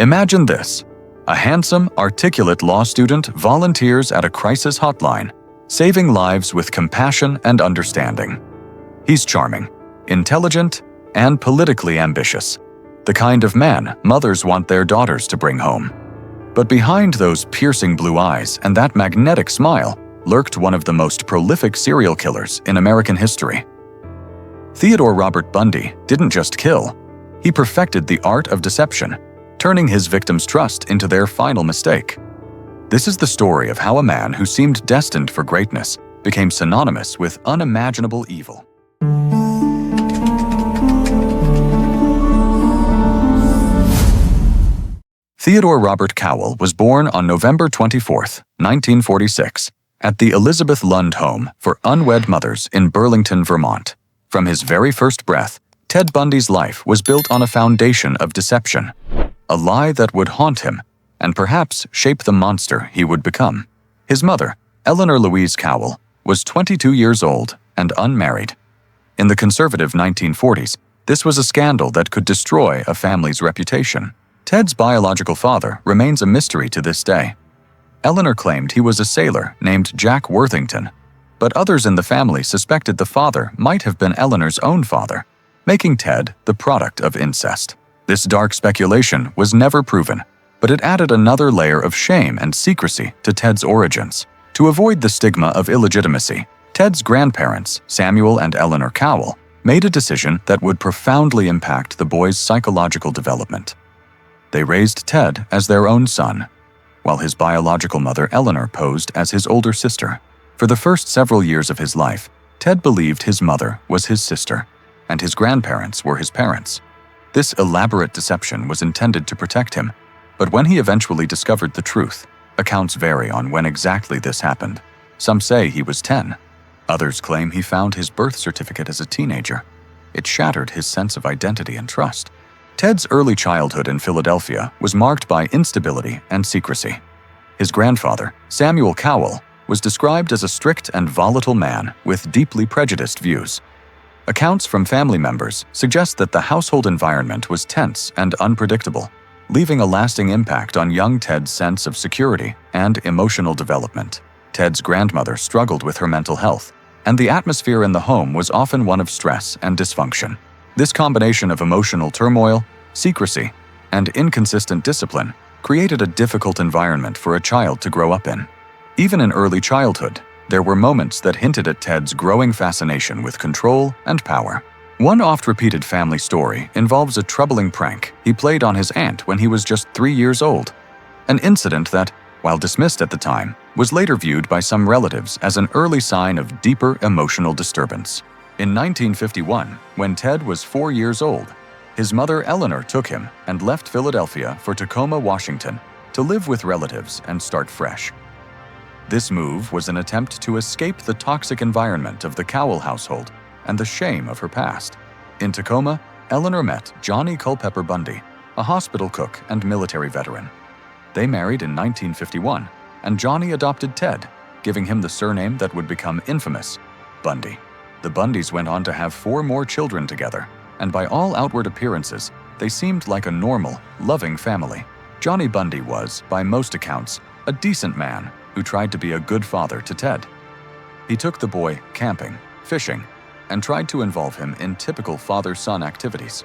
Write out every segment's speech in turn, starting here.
Imagine this. A handsome, articulate law student volunteers at a crisis hotline, saving lives with compassion and understanding. He's charming, intelligent, and politically ambitious, the kind of man mothers want their daughters to bring home. But behind those piercing blue eyes and that magnetic smile lurked one of the most prolific serial killers in American history. Theodore Robert Bundy didn't just kill, he perfected the art of deception, turning his victims' trust into their final mistake. This is the story of how a man who seemed destined for greatness became synonymous with unimaginable evil. Theodore Robert Cowell was born on November 24, 1946, at the Elizabeth Lund Home for Unwed Mothers in Burlington, Vermont. From his very first breath, Ted Bundy's life was built on a foundation of deception, a lie that would haunt him and perhaps shape the monster he would become. His mother, Eleanor Louise Cowell, was 22 years old and unmarried. In the conservative 1940s, this was a scandal that could destroy a family's reputation. Ted's biological father remains a mystery to this day. Eleanor claimed he was a sailor named Jack Worthington, but others in the family suspected the father might have been Eleanor's own father, making Ted the product of incest. This dark speculation was never proven, but it added another layer of shame and secrecy to Ted's origins. To avoid the stigma of illegitimacy, Ted's grandparents, Samuel and Eleanor Cowell, made a decision that would profoundly impact the boy's psychological development. They raised Ted as their own son, while his biological mother Eleanor posed as his older sister. For the first several years of his life, Ted believed his mother was his sister, and his grandparents were his parents. This elaborate deception was intended to protect him, but when he eventually discovered the truth, accounts vary on when exactly this happened. Some say he was 10. Others claim he found his birth certificate as a teenager. It shattered his sense of identity and trust. Ted's early childhood in Philadelphia was marked by instability and secrecy. His grandfather, Samuel Cowell, was described as a strict and volatile man with deeply prejudiced views. Accounts from family members suggest that the household environment was tense and unpredictable, leaving a lasting impact on young Ted's sense of security and emotional development. Ted's grandmother struggled with her mental health, and the atmosphere in the home was often one of stress and dysfunction. This combination of emotional turmoil, secrecy, and inconsistent discipline created a difficult environment for a child to grow up in. Even in early childhood, there were moments that hinted at Ted's growing fascination with control and power. One oft-repeated family story involves a troubling prank he played on his aunt when he was just 3 years old, an incident that, while dismissed at the time, was later viewed by some relatives as an early sign of deeper emotional disturbance. In 1951, when Ted was 4 years old, his mother Eleanor took him and left Philadelphia for Tacoma, Washington, to live with relatives and start fresh. This move was an attempt to escape the toxic environment of the Cowell household and the shame of her past. In Tacoma, Eleanor met Johnny Culpepper Bundy, a hospital cook and military veteran. They married in 1951, and Johnny adopted Ted, giving him the surname that would become infamous, Bundy. The Bundys went on to have 4 more children together, and by all outward appearances, they seemed like a normal, loving family. Johnny Bundy was, by most accounts, a decent man who tried to be a good father to Ted. He took the boy camping, fishing, and tried to involve him in typical father-son activities.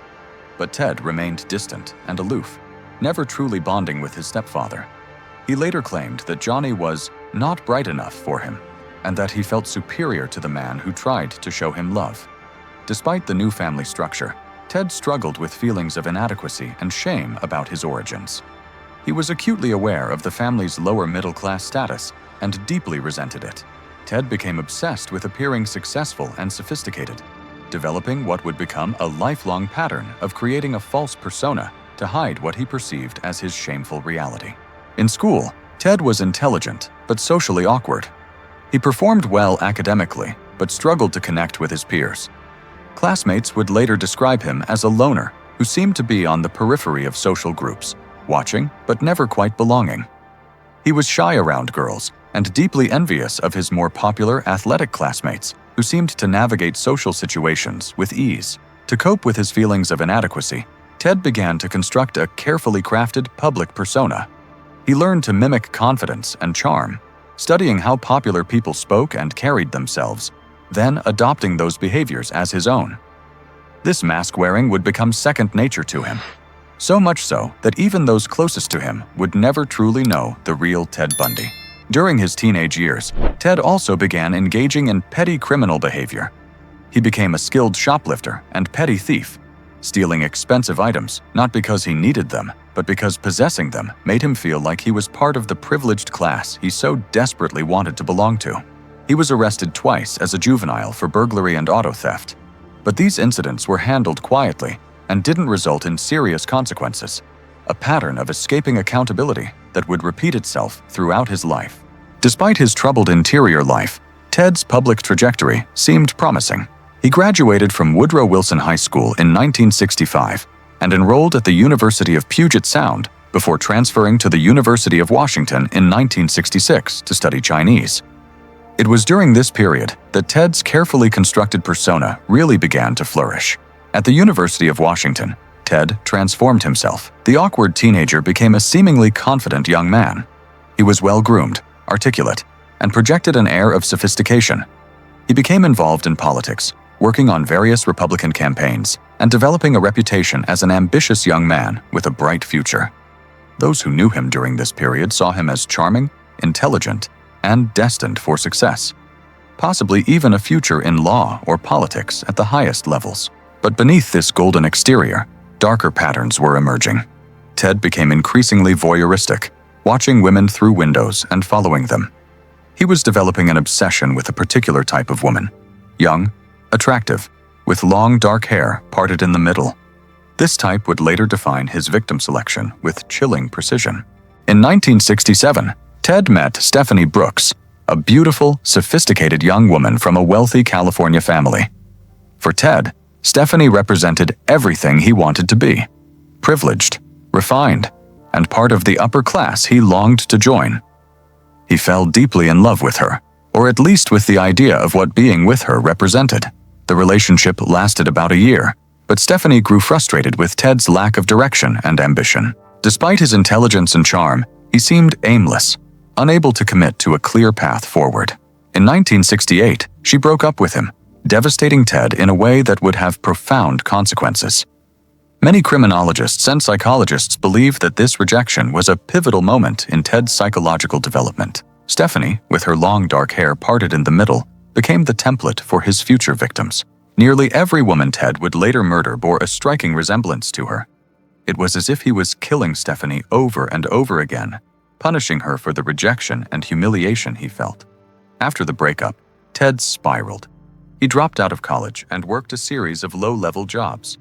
But Ted remained distant and aloof, never truly bonding with his stepfather. He later claimed that Johnny was not bright enough for him, and that he felt superior to the man who tried to show him love. Despite the new family structure, Ted struggled with feelings of inadequacy and shame about his origins. He was acutely aware of the family's lower middle-class status and deeply resented it. Ted became obsessed with appearing successful and sophisticated, developing what would become a lifelong pattern of creating a false persona to hide what he perceived as his shameful reality. In school, Ted was intelligent but socially awkward. He performed well academically, but struggled to connect with his peers. Classmates would later describe him as a loner who seemed to be on the periphery of social groups, watching but never quite belonging. He was shy around girls and deeply envious of his more popular athletic classmates who seemed to navigate social situations with ease. To cope with his feelings of inadequacy, Ted began to construct a carefully crafted public persona. He learned to mimic confidence and charm, studying how popular people spoke and carried themselves, then adopting those behaviors as his own. This mask-wearing would become second nature to him, so much so that even those closest to him would never truly know the real Ted Bundy. During his teenage years, Ted also began engaging in petty criminal behavior. He became a skilled shoplifter and petty thief, stealing expensive items not because he needed them, but because possessing them made him feel like he was part of the privileged class he so desperately wanted to belong to. He was arrested twice as a juvenile for burglary and auto theft, but these incidents were handled quietly and didn't result in serious consequences, a pattern of escaping accountability that would repeat itself throughout his life. Despite his troubled interior life, Ted's public trajectory seemed promising. He graduated from Woodrow Wilson High School in 1965 and enrolled at the University of Puget Sound before transferring to the University of Washington in 1966 to study Chinese. It was during this period that Ted's carefully constructed persona really began to flourish. At the University of Washington, Ted transformed himself. The awkward teenager became a seemingly confident young man. He was well-groomed, articulate, and projected an air of sophistication. He became involved in politics, working on various Republican campaigns, and developing a reputation as an ambitious young man with a bright future. Those who knew him during this period saw him as charming, intelligent, and destined for success, possibly even a future in law or politics at the highest levels. But beneath this golden exterior, darker patterns were emerging. Ted became increasingly voyeuristic, watching women through windows and following them. He was developing an obsession with a particular type of woman, young, attractive, with long dark hair parted in the middle. This type would later define his victim selection with chilling precision. In 1967, Ted met Stephanie Brooks, a beautiful, sophisticated young woman from a wealthy California family. For Ted, Stephanie represented everything he wanted to be: privileged, refined, and part of the upper class he longed to join. He fell deeply in love with her, or at least with the idea of what being with her represented. The relationship lasted about a year, but Stephanie grew frustrated with Ted's lack of direction and ambition. Despite his intelligence and charm, he seemed aimless, unable to commit to a clear path forward. In 1968, she broke up with him, devastating Ted in a way that would have profound consequences. Many criminologists and psychologists believe that this rejection was a pivotal moment in Ted's psychological development. Stephanie, with her long dark hair parted in the middle, became the template for his future victims. Nearly every woman Ted would later murder bore a striking resemblance to her. It was as if he was killing Stephanie over and over again, punishing her for the rejection and humiliation he felt. After the breakup, Ted spiraled. He dropped out of college and worked a series of low-level jobs.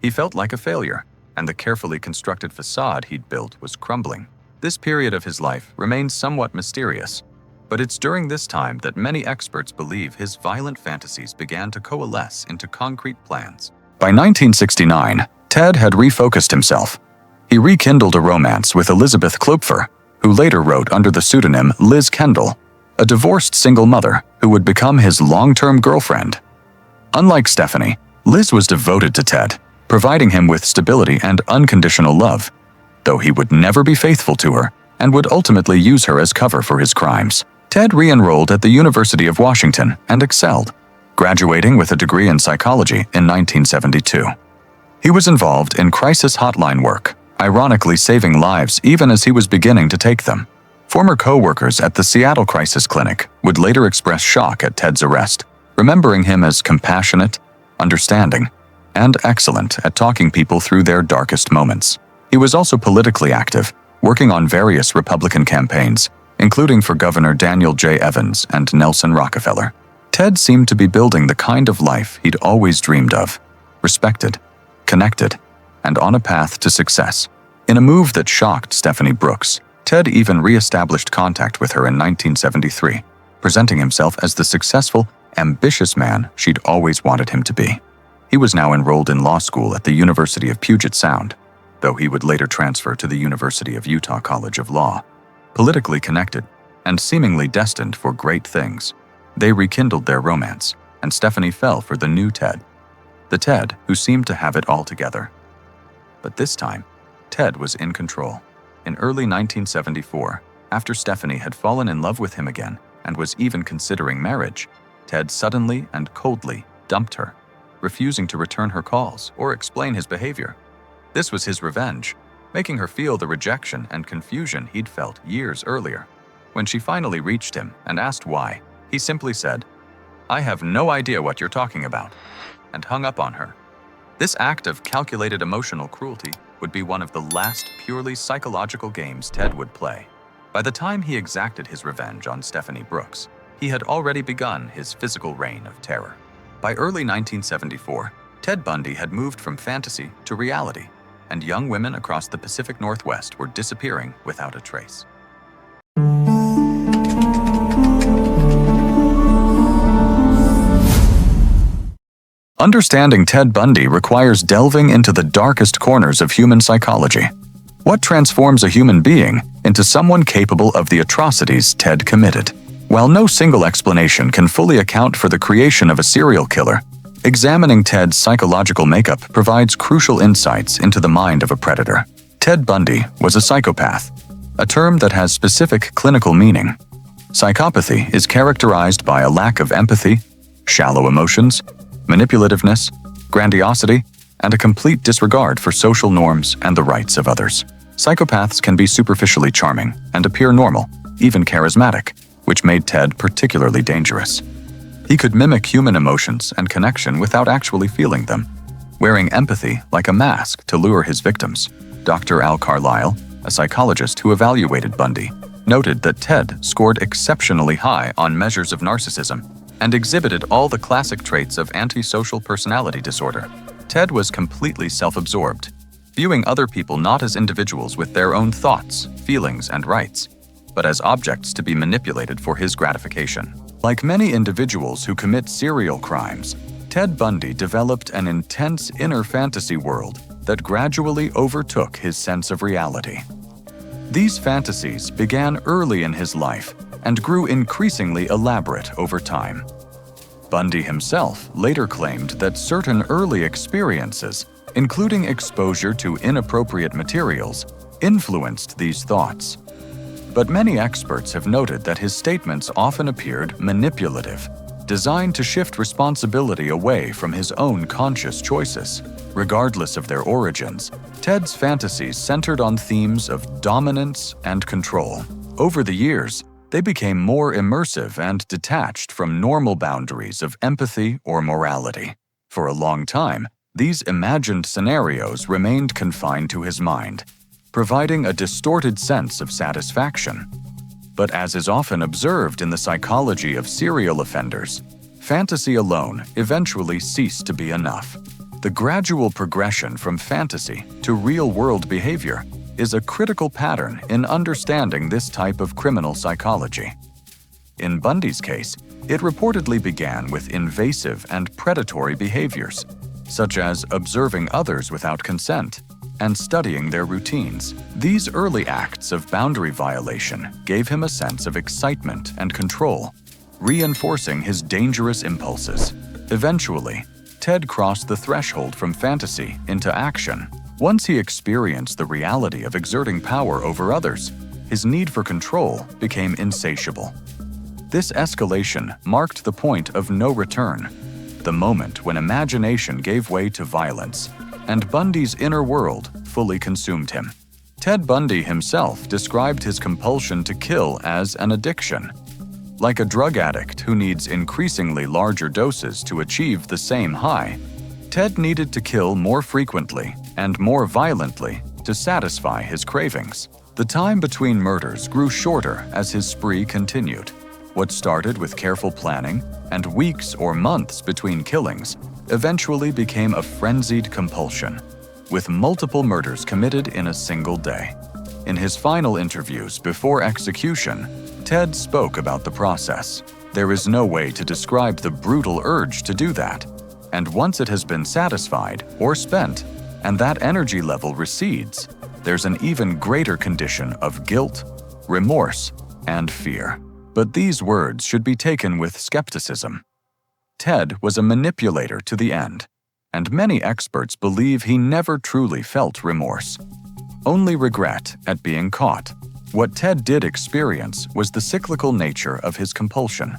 He felt like a failure, and the carefully constructed facade he'd built was crumbling. This period of his life remains somewhat mysterious, but it's during this time that many experts believe his violent fantasies began to coalesce into concrete plans. By 1969, Ted had refocused himself. He rekindled a romance with Elizabeth Klopfer, who later wrote under the pseudonym Liz Kendall, a divorced single mother who would become his long-term girlfriend. Unlike Stephanie, Liz was devoted to Ted, providing him with stability and unconditional love, though he would never be faithful to her and would ultimately use her as cover for his crimes. Ted re-enrolled at the University of Washington and excelled, graduating with a degree in psychology in 1972. He was involved in crisis hotline work, ironically saving lives even as he was beginning to take them. Former co-workers at the Seattle Crisis Clinic would later express shock at Ted's arrest, remembering him as compassionate, understanding, and excellent at talking people through their darkest moments. He was also politically active, working on various Republican campaigns, including for Governor Daniel J. Evans and Nelson Rockefeller. Ted seemed to be building the kind of life he'd always dreamed of: respected, connected, and on a path to success. In a move that shocked Stephanie Brooks, Ted even re-established contact with her in 1973, presenting himself as the successful, ambitious man she'd always wanted him to be. He was now enrolled in law school at the University of Puget Sound, though he would later transfer to the University of Utah College of Law. Politically connected and seemingly destined for great things, they rekindled their romance, and Stephanie fell for the new Ted, the Ted who seemed to have it all together. But this time, Ted was in control. In early 1974, after Stephanie had fallen in love with him again and was even considering marriage, Ted suddenly and coldly dumped her, refusing to return her calls or explain his behavior. This was his revenge, making her feel the rejection and confusion he'd felt years earlier. When she finally reached him and asked why, he simply said, "I have no idea what you're talking about," and hung up on her. This act of calculated emotional cruelty would be one of the last purely psychological games Ted would play. By the time he exacted his revenge on Stephanie Brooks, he had already begun his physical reign of terror. By early 1974, Ted Bundy had moved from fantasy to reality, and young women across the Pacific Northwest were disappearing without a trace. Understanding Ted Bundy requires delving into the darkest corners of human psychology. What transforms a human being into someone capable of the atrocities Ted committed? While no single explanation can fully account for the creation of a serial killer, examining Ted's psychological makeup provides crucial insights into the mind of a predator. Ted Bundy was a psychopath, a term that has specific clinical meaning. Psychopathy is characterized by a lack of empathy, shallow emotions, manipulativeness, grandiosity, and a complete disregard for social norms and the rights of others. Psychopaths can be superficially charming and appear normal, even charismatic, which made Ted particularly dangerous. He could mimic human emotions and connection without actually feeling them, wearing empathy like a mask to lure his victims. Dr. Al Carlisle, a psychologist who evaluated Bundy, noted that Ted scored exceptionally high on measures of narcissism and exhibited all the classic traits of antisocial personality disorder. Ted was completely self-absorbed, viewing other people not as individuals with their own thoughts, feelings, and rights, but as objects to be manipulated for his gratification. Like many individuals who commit serial crimes, Ted Bundy developed an intense inner fantasy world that gradually overtook his sense of reality. These fantasies began early in his life and grew increasingly elaborate over time. Bundy himself later claimed that certain early experiences, including exposure to inappropriate materials, influenced these thoughts. But many experts have noted that his statements often appeared manipulative, designed to shift responsibility away from his own conscious choices. Regardless of their origins, Ted's fantasies centered on themes of dominance and control. Over the years, they became more immersive and detached from normal boundaries of empathy or morality. For a long time, these imagined scenarios remained confined to his mind, providing a distorted sense of satisfaction. But as is often observed in the psychology of serial offenders, fantasy alone eventually ceased to be enough. The gradual progression from fantasy to real-world behavior is a critical pattern in understanding this type of criminal psychology. In Bundy's case, it reportedly began with invasive and predatory behaviors, such as observing others without consent and studying their routines. These early acts of boundary violation gave him a sense of excitement and control, reinforcing his dangerous impulses. Eventually, Ted crossed the threshold from fantasy into action. Once he experienced the reality of exerting power over others, his need for control became insatiable. This escalation marked the point of no return, the moment when imagination gave way to violence, and Bundy's inner world fully consumed him. Ted Bundy himself described his compulsion to kill as an addiction. Like a drug addict who needs increasingly larger doses to achieve the same high, Ted needed to kill more frequently and more violently to satisfy his cravings. The time between murders grew shorter as his spree continued. What started with careful planning and weeks or months between killings eventually became a frenzied compulsion, with multiple murders committed in a single day. In his final interviews before execution, Ted spoke about the process. There is no way to describe the brutal urge to do that, and once it has been satisfied or spent, and that energy level recedes, there's an even greater condition of guilt, remorse, and fear. But these words should be taken with skepticism. Ted was a manipulator to the end, and many experts believe he never truly felt remorse. Only regret at being caught. What Ted did experience was the cyclical nature of his compulsion,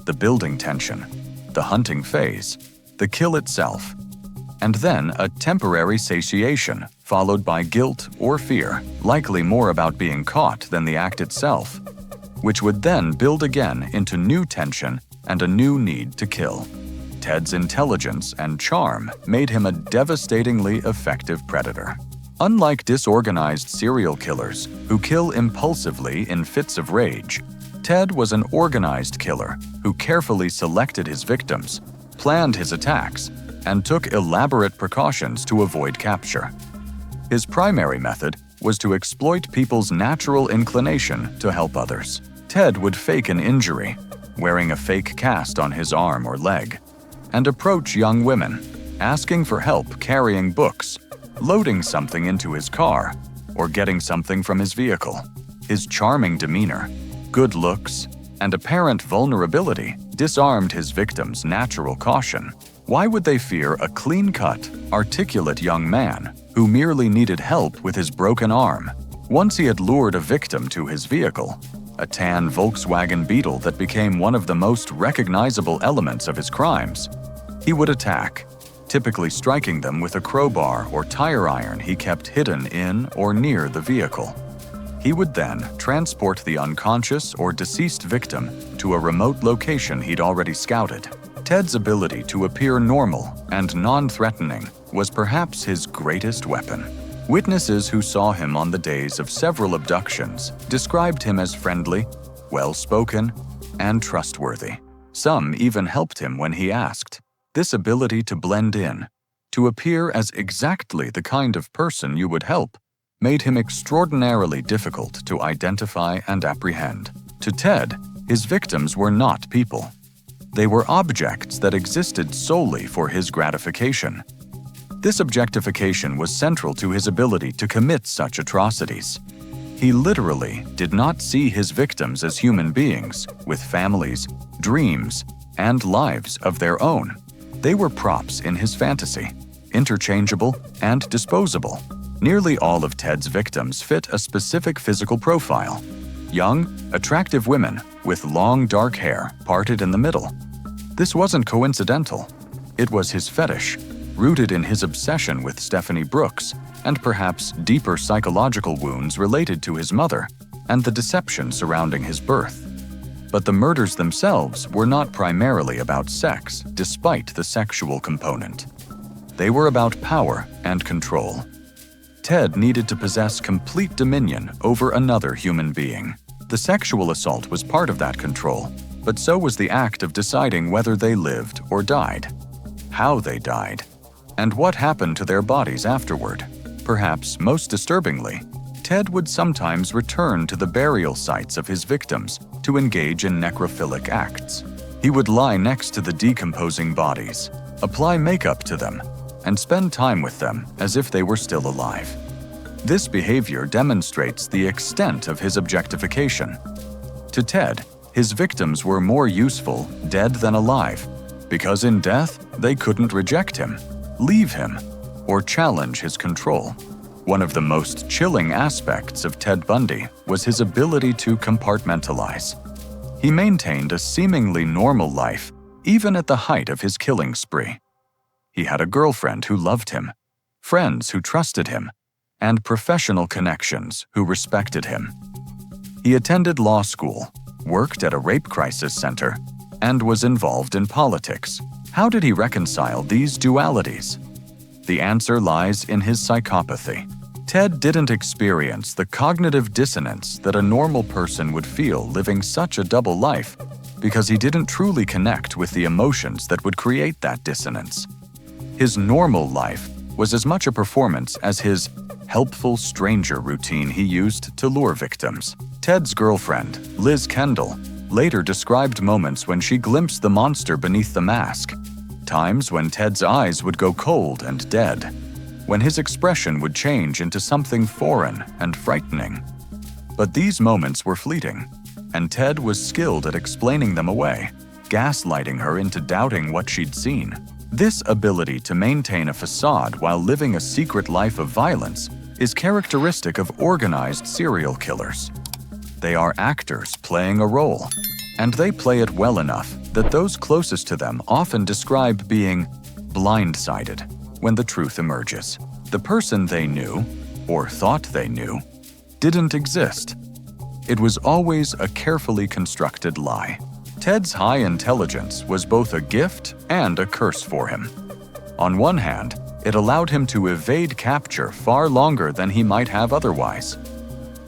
the building tension, the hunting phase, the kill itself, and then a temporary satiation followed by guilt or fear, likely more about being caught than the act itself, which would then build again into new tension and a new need to kill. Ted's intelligence and charm made him a devastatingly effective predator. Unlike disorganized serial killers who kill impulsively in fits of rage, Ted was an organized killer who carefully selected his victims, planned his attacks, and took elaborate precautions to avoid capture. His primary method was to exploit people's natural inclination to help others. Ted would fake an injury, wearing a fake cast on his arm or leg, and approach young women, asking for help carrying books, loading something into his car, or getting something from his vehicle. His charming demeanor, good looks, and apparent vulnerability disarmed his victims' natural caution. Why would they fear a clean-cut, articulate young man who merely needed help with his broken arm? Once he had lured a victim to his vehicle, a tan Volkswagen Beetle that became one of the most recognizable elements of his crimes, he would attack, typically striking them with a crowbar or tire iron he kept hidden in or near the vehicle. He would then transport the unconscious or deceased victim to a remote location he'd already scouted. Ted's ability to appear normal and non-threatening was perhaps his greatest weapon. Witnesses who saw him on the days of several abductions described him as friendly, well-spoken, and trustworthy. Some even helped him when he asked. This ability to blend in, to appear as exactly the kind of person you would help, made him extraordinarily difficult to identify and apprehend. To Ted, his victims were not people. They were objects that existed solely for his gratification. This objectification was central to his ability to commit such atrocities. He literally did not see his victims as human beings with families, dreams, and lives of their own. They were props in his fantasy, interchangeable and disposable. Nearly all of Ted's victims fit a specific physical profile: young, attractive women with long dark hair parted in the middle. This wasn't coincidental. It was his fetish, rooted in his obsession with Stephanie Brooks and perhaps deeper psychological wounds related to his mother and the deception surrounding his birth. But the murders themselves were not primarily about sex, despite the sexual component. They were about power and control. Ted needed to possess complete dominion over another human being. The sexual assault was part of that control, but so was the act of deciding whether they lived or died, how they died, and what happened to their bodies afterward. Perhaps most disturbingly, Ted would sometimes return to the burial sites of his victims to engage in necrophilic acts. He would lie next to the decomposing bodies, apply makeup to them, and spend time with them as if they were still alive. This behavior demonstrates the extent of his objectification. To Ted, his victims were more useful dead than alive, because in death they couldn't reject him, leave him, or challenge his control. One of the most chilling aspects of Ted Bundy was his ability to compartmentalize. He maintained a seemingly normal life, even at the height of his killing spree. He had a girlfriend who loved him, friends who trusted him, and professional connections who respected him. He attended law school, worked at a rape crisis center, and was involved in politics. How did he reconcile these dualities? The answer lies in his psychopathy. Ted didn't experience the cognitive dissonance that a normal person would feel living such a double life because he didn't truly connect with the emotions that would create that dissonance. His normal life was as much a performance as his helpful stranger routine he used to lure victims. Ted's girlfriend, Liz Kendall, later described moments when she glimpsed the monster beneath the mask, times when Ted's eyes would go cold and dead, when his expression would change into something foreign and frightening. But these moments were fleeting, and Ted was skilled at explaining them away, gaslighting her into doubting what she'd seen. This ability to maintain a facade while living a secret life of violence is characteristic of organized serial killers. They are actors playing a role, and they play it well enough that those closest to them often describe being blindsided when the truth emerges. The person they knew, or thought they knew, didn't exist. It was always a carefully constructed lie. Ted's high intelligence was both a gift and a curse for him. On one hand, it allowed him to evade capture far longer than he might have otherwise.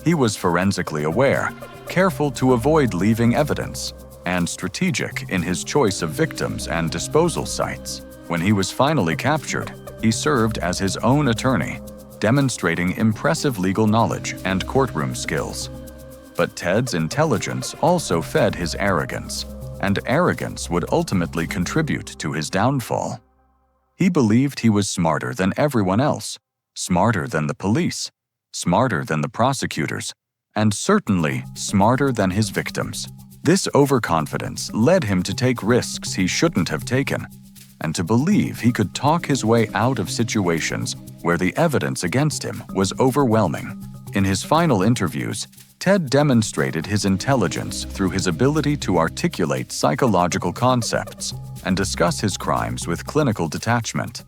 He was forensically aware, careful to avoid leaving evidence, and strategic in his choice of victims and disposal sites. When he was finally captured, he served as his own attorney, demonstrating impressive legal knowledge and courtroom skills. But Ted's intelligence also fed his arrogance, and arrogance would ultimately contribute to his downfall. He believed he was smarter than everyone else, smarter than the police, smarter than the prosecutors, and certainly smarter than his victims. This overconfidence led him to take risks he shouldn't have taken, and to believe he could talk his way out of situations where the evidence against him was overwhelming. In his final interviews, Ted demonstrated his intelligence through his ability to articulate psychological concepts and discuss his crimes with clinical detachment.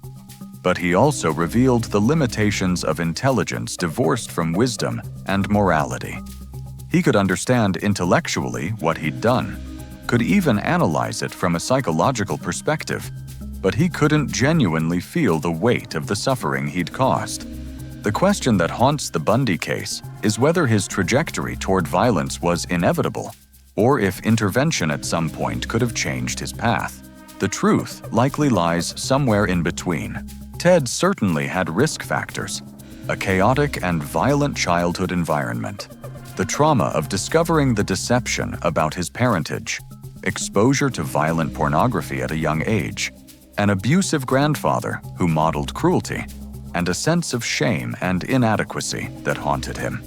But he also revealed the limitations of intelligence divorced from wisdom and morality. He could understand intellectually what he'd done, could even analyze it from a psychological perspective, but he couldn't genuinely feel the weight of the suffering he'd caused. The question that haunts the Bundy case is whether his trajectory toward violence was inevitable, or if intervention at some point could have changed his path. The truth likely lies somewhere in between. Ted certainly had risk factors: a chaotic and violent childhood environment, the trauma of discovering the deception about his parentage, exposure to violent pornography at a young age, an abusive grandfather who modeled cruelty, and a sense of shame and inadequacy that haunted him.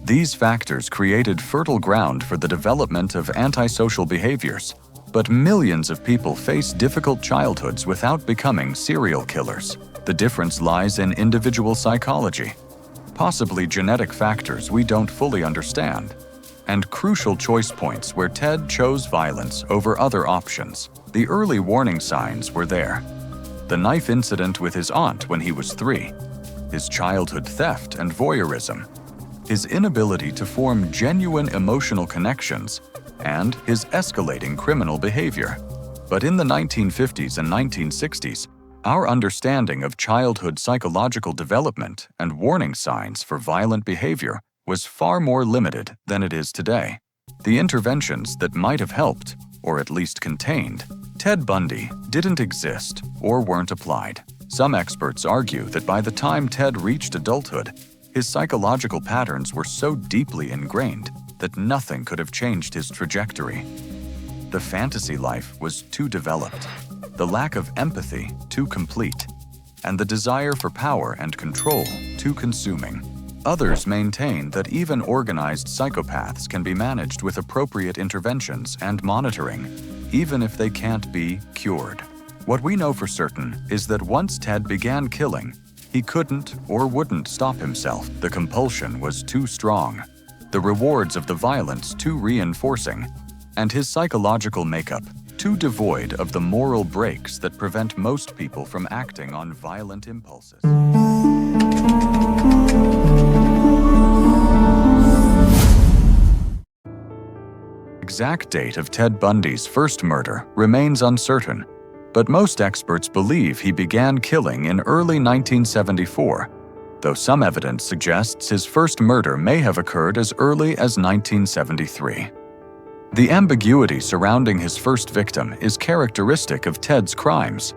These factors created fertile ground for the development of antisocial behaviors, but millions of people face difficult childhoods without becoming serial killers. The difference lies in individual psychology, possibly genetic factors we don't fully understand, and crucial choice points where Ted chose violence over other options. The early warning signs were there. The knife incident with his aunt when he was 3, his childhood theft and voyeurism, his inability to form genuine emotional connections, and his escalating criminal behavior. But in the 1950s and 1960s, our understanding of childhood psychological development and warning signs for violent behavior was far more limited than it is today. The interventions that might have helped, or at least contained, Ted Bundy didn't exist or weren't applied. Some experts argue that by the time Ted reached adulthood, his psychological patterns were so deeply ingrained that nothing could have changed his trajectory. The fantasy life was too developed, the lack of empathy too complete, and the desire for power and control too consuming. Others maintain that even organized psychopaths can be managed with appropriate interventions and monitoring, even if they can't be cured. What we know for certain is that once Ted began killing, he couldn't or wouldn't stop himself. The compulsion was too strong, the rewards of the violence too reinforcing, and his psychological makeup too devoid of the moral brakes that prevent most people from acting on violent impulses. Exact date of Ted Bundy's first murder remains uncertain, but most experts believe he began killing in early 1974, though some evidence suggests his first murder may have occurred as early as 1973. The ambiguity surrounding his first victim is characteristic of Ted's crimes.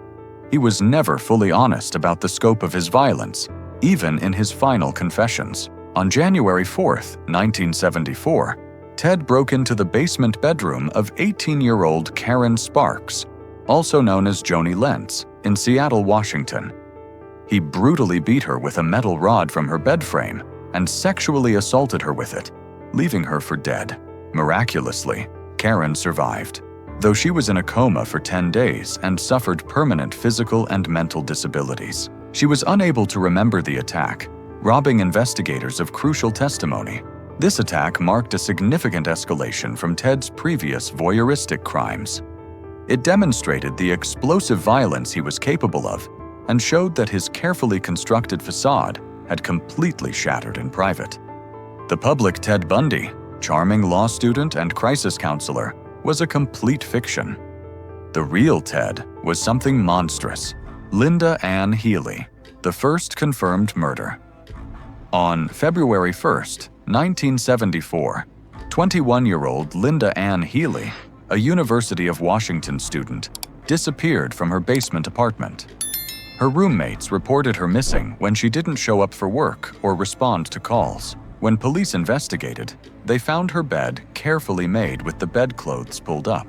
He was never fully honest about the scope of his violence, even in his final confessions. On January 4, 1974, Ted broke into the basement bedroom of 18-year-old Karen Sparks, also known as Joni Lentz, in Seattle, Washington. He brutally beat her with a metal rod from her bed frame and sexually assaulted her with it, leaving her for dead. Miraculously, Karen survived. though she was in a coma for 10 days and suffered permanent physical and mental disabilities. She was unable to remember the attack, robbing investigators of crucial testimony. This attack marked a significant escalation from Ted's previous voyeuristic crimes. It demonstrated the explosive violence he was capable of and showed that his carefully constructed facade had completely shattered in private. The public Ted Bundy, charming law student and crisis counselor, was a complete fiction. The real Ted was something monstrous: Linda Ann Healy, the first confirmed murder. On February 1st, 1974, 21-year-old Linda Ann Healy, a University of Washington student, disappeared from her basement apartment. Her roommates reported her missing when she didn't show up for work or respond to calls. When police investigated, they found her bed carefully made with the bedclothes pulled up.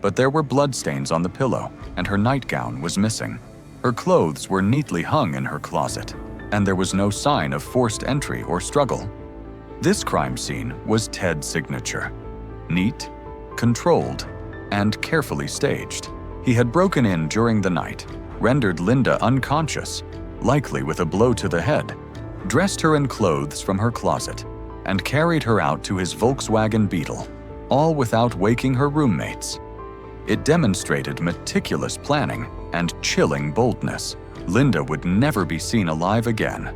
But there were bloodstains on the pillow, and her nightgown was missing. Her clothes were neatly hung in her closet, and there was no sign of forced entry or struggle. This crime scene was Ted's signature: neat, controlled, and carefully staged. He had broken in during the night, rendered Linda unconscious, likely with a blow to the head, dressed her in clothes from her closet, and carried her out to his Volkswagen Beetle, all without waking her roommates. It demonstrated meticulous planning and chilling boldness. Linda would never be seen alive again.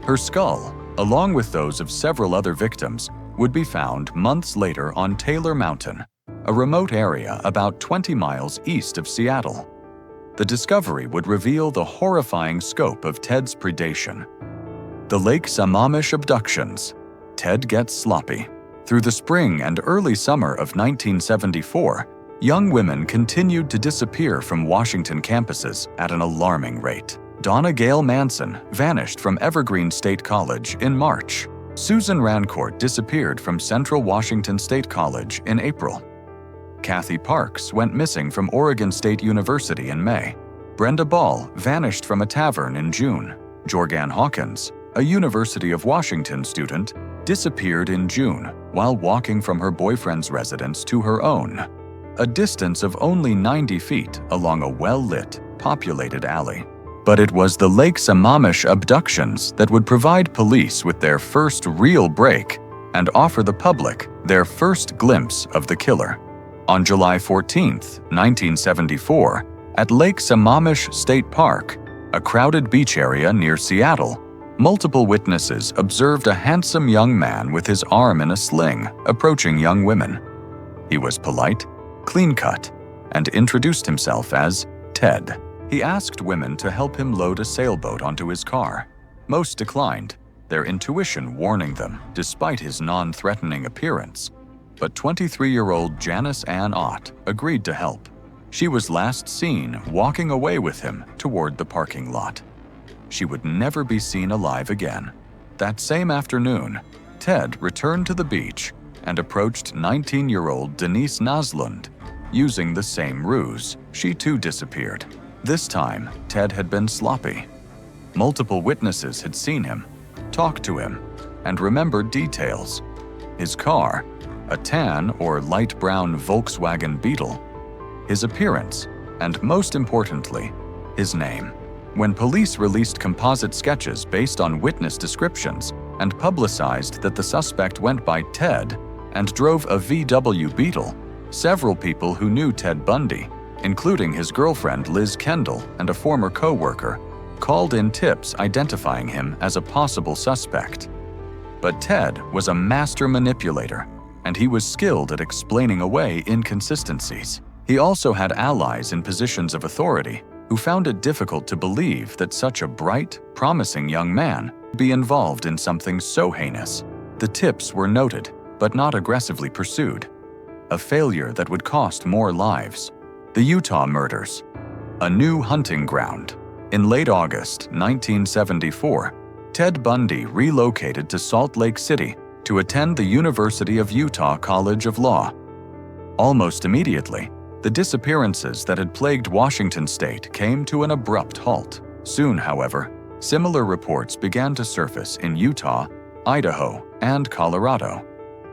Her skull, along with those of several other victims, would be found months later on Taylor Mountain, a remote area about 20 miles east of Seattle. The discovery would reveal the horrifying scope of Ted's predation. The Lake Sammamish abductions. Ted gets sloppy. Through the spring and early summer of 1974, young women continued to disappear from Washington campuses at an alarming rate. Donna Gail Manson vanished from Evergreen State College in March. Susan Rancourt disappeared from Central Washington State College in April. Kathy Parks went missing from Oregon State University in May. Brenda Ball vanished from a tavern in June. Jorgan Hawkins, a University of Washington student, disappeared in June while walking from her boyfriend's residence to her own, a distance of only 90 feet along a well-lit, populated alley. But it was the Lake Sammamish abductions that would provide police with their first real break and offer the public their first glimpse of the killer. On July 14, 1974, at Lake Sammamish State Park, a crowded beach area near Seattle, multiple witnesses observed a handsome young man with his arm in a sling approaching young women. He was polite, clean-cut, and introduced himself as Ted. He asked women to help him load a sailboat onto his car. Most declined, their intuition warning them despite his non-threatening appearance. But 23-year-old Janice Ann Ott agreed to help. She was last seen walking away with him toward the parking lot. She would never be seen alive again. That same afternoon, Ted returned to the beach and approached 19-year-old Denise Naslund. Using the same ruse, she too disappeared. This time, Ted had been sloppy. Multiple witnesses had seen him, talked to him, and remembered details. His car, a tan or light brown Volkswagen Beetle, his appearance, and most importantly, his name. When police released composite sketches based on witness descriptions and publicized that the suspect went by Ted and drove a VW Beetle, several people who knew Ted Bundy, including his girlfriend Liz Kendall and a former co-worker, called in tips identifying him as a possible suspect. But Ted was a master manipulator, and he was skilled at explaining away inconsistencies. He also had allies in positions of authority who found it difficult to believe that such a bright, promising young man would be involved in something so heinous. The tips were noted, but not aggressively pursued. A failure that would cost more lives. The Utah murders. A new hunting ground. In late August 1974, Ted Bundy relocated to Salt Lake City to attend the University of Utah College of Law. Almost immediately, the disappearances that had plagued Washington state came to an abrupt halt. Soon, however, similar reports began to surface in Utah, Idaho, and Colorado,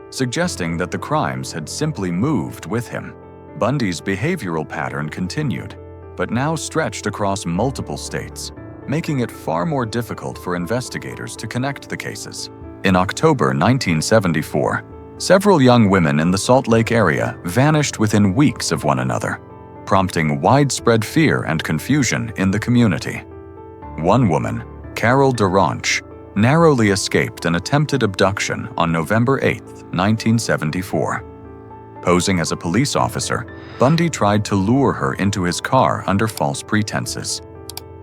suggesting that the crimes had simply moved with him. Bundy's behavioral pattern continued, but now stretched across multiple states, making it far more difficult for investigators to connect the cases. In October 1974, several young women in the Salt Lake area vanished within weeks of one another, prompting widespread fear and confusion in the community. One woman, Carol Duranch, narrowly escaped an attempted abduction on November 8, 1974. Posing as a police officer, Bundy tried to lure her into his car under false pretenses.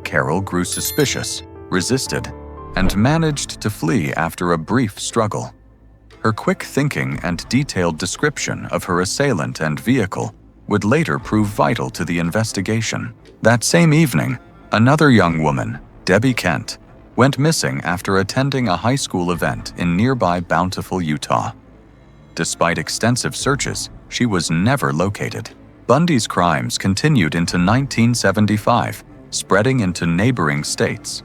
Carol grew suspicious, resisted, and managed to flee after a brief struggle. Her quick thinking and detailed description of her assailant and vehicle would later prove vital to the investigation. That same evening, another young woman, Debbie Kent, went missing after attending a high school event in nearby Bountiful, Utah. Despite extensive searches, she was never located. Bundy's crimes continued into 1975, spreading into neighboring states.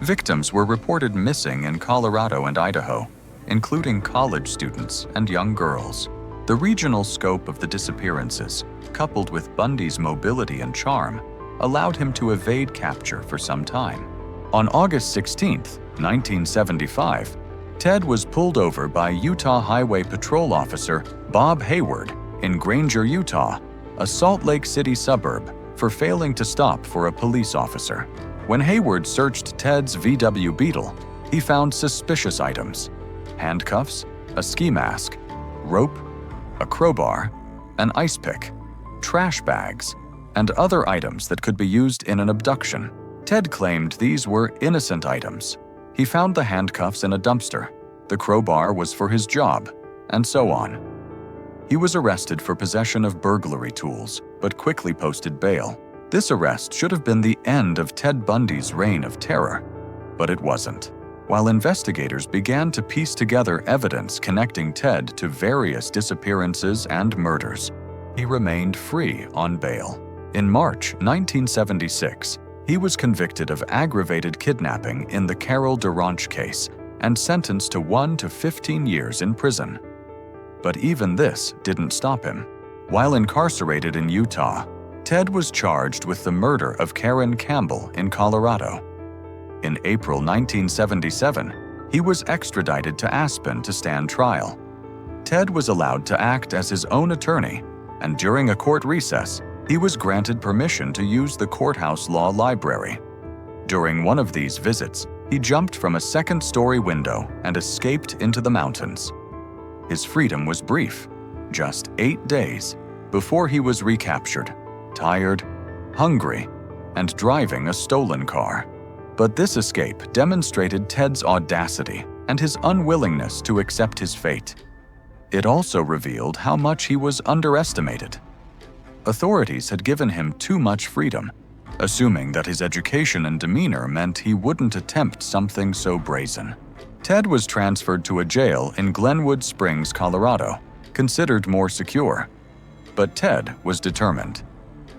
Victims were reported missing in Colorado and Idaho, including college students and young girls. The regional scope of the disappearances, coupled with Bundy's mobility and charm, allowed him to evade capture for some time. On August 16, 1975, Ted was pulled over by Utah Highway Patrol Officer Bob Hayward in Granger, Utah, a Salt Lake City suburb, for failing to stop for a police officer. When Hayward searched Ted's VW Beetle, he found suspicious items: handcuffs, a ski mask, rope, a crowbar, an ice pick, trash bags, and other items that could be used in an abduction. Ted claimed these were innocent items. He found the handcuffs in a dumpster, the crowbar was for his job, and so on. He was arrested for possession of burglary tools, but quickly posted bail. This arrest should have been the end of Ted Bundy's reign of terror, but it wasn't. While investigators began to piece together evidence connecting Ted to various disappearances and murders, he remained free on bail. In March 1976, he was convicted of aggravated kidnapping in the Carol Duranch case and sentenced to 1 to 15 years in prison. But even this didn't stop him. While incarcerated in Utah, Ted was charged with the murder of Karen Campbell in Colorado. In April 1977, he was extradited to Aspen to stand trial. Ted was allowed to act as his own attorney, and during a court recess, he was granted permission to use the courthouse law library. During one of these visits, he jumped from a second-story window and escaped into the mountains. His freedom was brief, just 8 days, before he was recaptured, tired, hungry, and driving a stolen car. But this escape demonstrated Ted's audacity and his unwillingness to accept his fate. It also revealed how much he was underestimated. Authorities had given him too much freedom, assuming that his education and demeanor meant he wouldn't attempt something so brazen. Ted was transferred to a jail in Glenwood Springs, Colorado, considered more secure. But Ted was determined.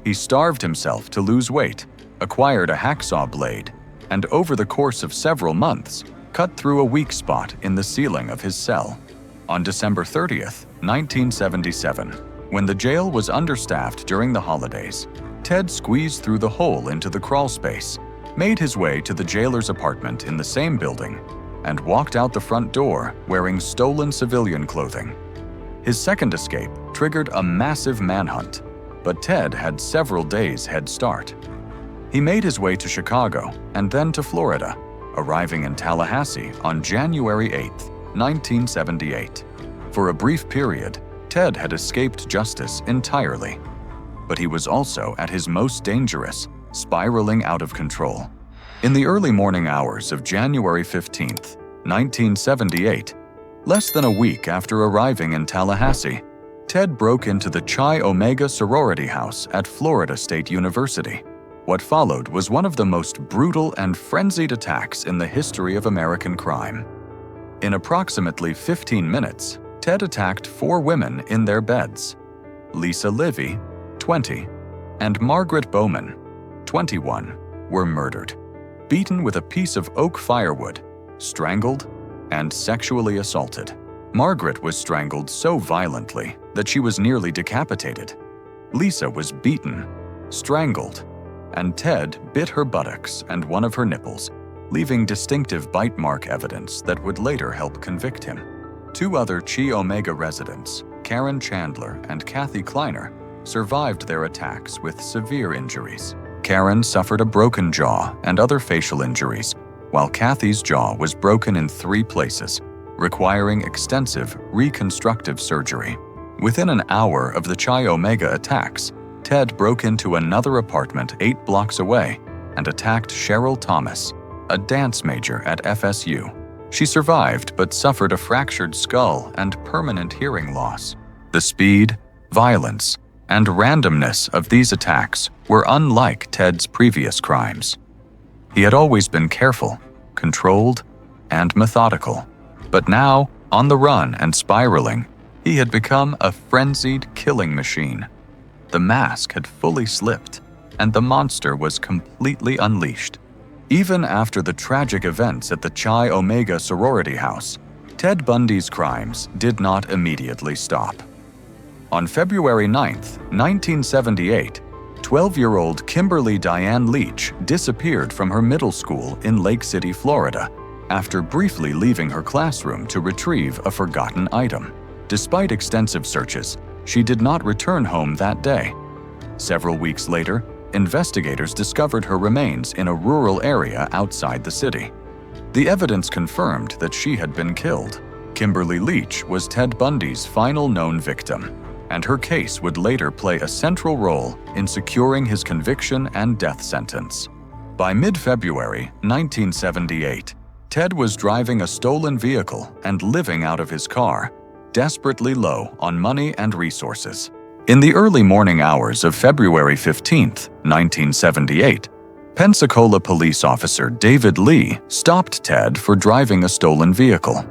He starved himself to lose weight, acquired a hacksaw blade, and over the course of several months, cut through a weak spot in the ceiling of his cell. On December 30th, 1977, when the jail was understaffed during the holidays, Ted squeezed through the hole into the crawl space, made his way to the jailer's apartment in the same building, and walked out the front door wearing stolen civilian clothing. His second escape triggered a massive manhunt, but Ted had several days' head start. He made his way to Chicago and then to Florida, arriving in Tallahassee on January 8, 1978. For a brief period, Ted had escaped justice entirely, but he was also at his most dangerous, spiraling out of control. In the early morning hours of January 15, 1978, less than a week after arriving in Tallahassee, Ted broke into the Chi Omega sorority house at Florida State University. What followed was one of the most brutal and frenzied attacks in the history of American crime. In approximately 15 minutes, Ted attacked 4 women in their beds. Lisa Livy, 20, and Margaret Bowman, 21, were murdered, beaten with a piece of oak firewood, strangled, and sexually assaulted. Margaret was strangled so violently that she was nearly decapitated. Lisa was beaten, strangled, and Ted bit her buttocks and one of her nipples, leaving distinctive bite mark evidence that would later help convict him. 2 other Chi Omega residents, Karen Chandler and Kathy Kleiner, survived their attacks with severe injuries. Karen suffered a broken jaw and other facial injuries, while Kathy's jaw was broken in 3 places, requiring extensive reconstructive surgery. Within an hour of the Chi Omega attacks, Ted broke into another apartment 8 blocks away and attacked Cheryl Thomas, a dance major at FSU. She survived but suffered a fractured skull and permanent hearing loss. The speed, violence, and randomness of these attacks were unlike Ted's previous crimes. He had always been careful, controlled, and methodical. But now, on the run and spiraling, he had become a frenzied killing machine. The mask had fully slipped, and the monster was completely unleashed. Even after the tragic events at the Chi Omega sorority house, Ted Bundy's crimes did not immediately stop. On February 9, 1978, 12-year-old Kimberly Diane Leach disappeared from her middle school in Lake City, Florida, after briefly leaving her classroom to retrieve a forgotten item. Despite extensive searches, she did not return home that day. Several weeks later, investigators discovered her remains in a rural area outside the city. The evidence confirmed that she had been killed. Kimberly Leach was Ted Bundy's final known victim, and her case would later play a central role in securing his conviction and death sentence. By mid-February 1978, Ted was driving a stolen vehicle and living out of his car, desperately low on money and resources. In the early morning hours of February 15, 1978, Pensacola police officer David Lee stopped Ted for driving a stolen vehicle.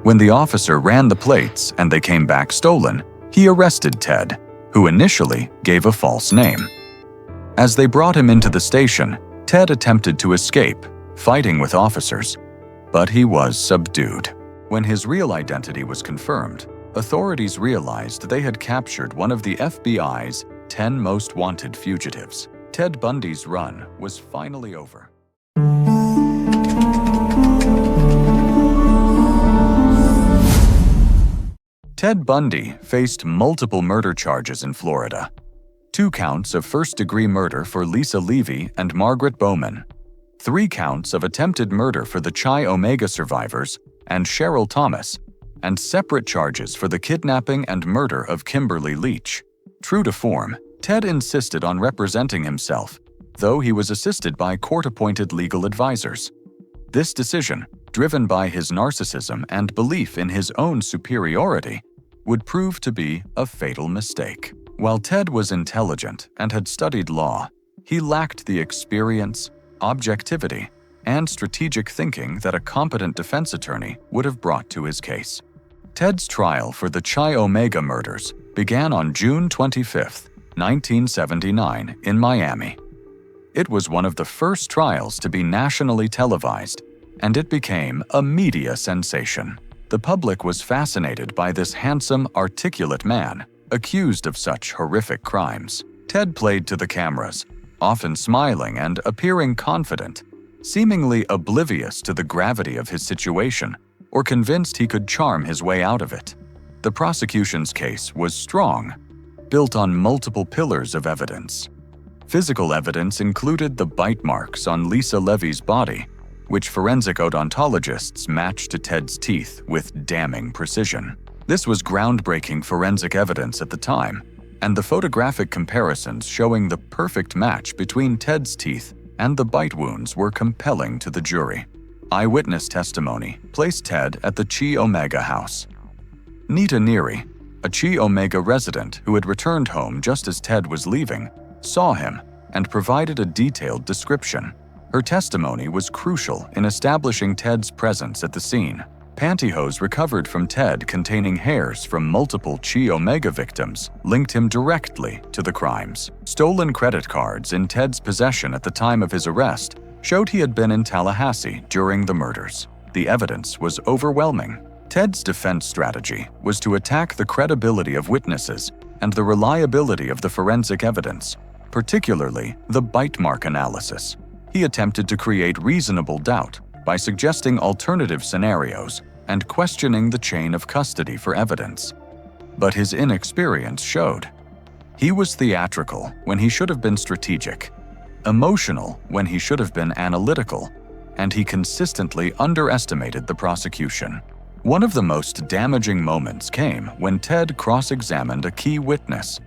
When the officer ran the plates and they came back stolen, he arrested Ted, who initially gave a false name. As they brought him into the station, Ted attempted to escape, fighting with officers, but he was subdued. When his real identity was confirmed, authorities realized they had captured one of the FBI's 10 most wanted fugitives. Ted Bundy's run was finally over. Ted Bundy faced multiple murder charges in Florida. 2 counts of first-degree murder for Lisa Levy and Margaret Bowman, 3 counts of attempted murder for the Chi Omega survivors and Cheryl Thomas, and separate charges for the kidnapping and murder of Kimberly Leach. True to form, Ted insisted on representing himself, though he was assisted by court-appointed legal advisors. This decision, driven by his narcissism and belief in his own superiority, would prove to be a fatal mistake. While Ted was intelligent and had studied law, he lacked the experience, objectivity, and strategic thinking that a competent defense attorney would have brought to his case. Ted's trial for the Chi Omega murders began on June 25, 1979, in Miami. It was one of the first trials to be nationally televised, and it became a media sensation. The public was fascinated by this handsome, articulate man, accused of such horrific crimes. Ted played to the cameras, often smiling and appearing confident, seemingly oblivious to the gravity of his situation or convinced he could charm his way out of it. The prosecution's case was strong, built on multiple pillars of evidence. Physical evidence included the bite marks on Lisa Levy's body, which forensic odontologists matched to Ted's teeth with damning precision. This was groundbreaking forensic evidence at the time, and the photographic comparisons showing the perfect match between Ted's teeth and the bite wounds were compelling to the jury. Eyewitness testimony placed Ted at the Chi Omega house. Nita Neary, a Chi Omega resident who had returned home just as Ted was leaving, saw him and provided a detailed description. Her testimony was crucial in establishing Ted's presence at the scene. Pantyhose recovered from Ted containing hairs from multiple Chi Omega victims linked him directly to the crimes. Stolen credit cards in Ted's possession at the time of his arrest showed he had been in Tallahassee during the murders. The evidence was overwhelming. Ted's defense strategy was to attack the credibility of witnesses and the reliability of the forensic evidence, particularly the bite mark analysis. He attempted to create reasonable doubt by suggesting alternative scenarios and questioning the chain of custody for evidence. But his inexperience showed. He was theatrical when he should have been strategic, emotional when he should have been analytical, and he consistently underestimated the prosecution. One of the most damaging moments came when Ted cross-examined a key witness.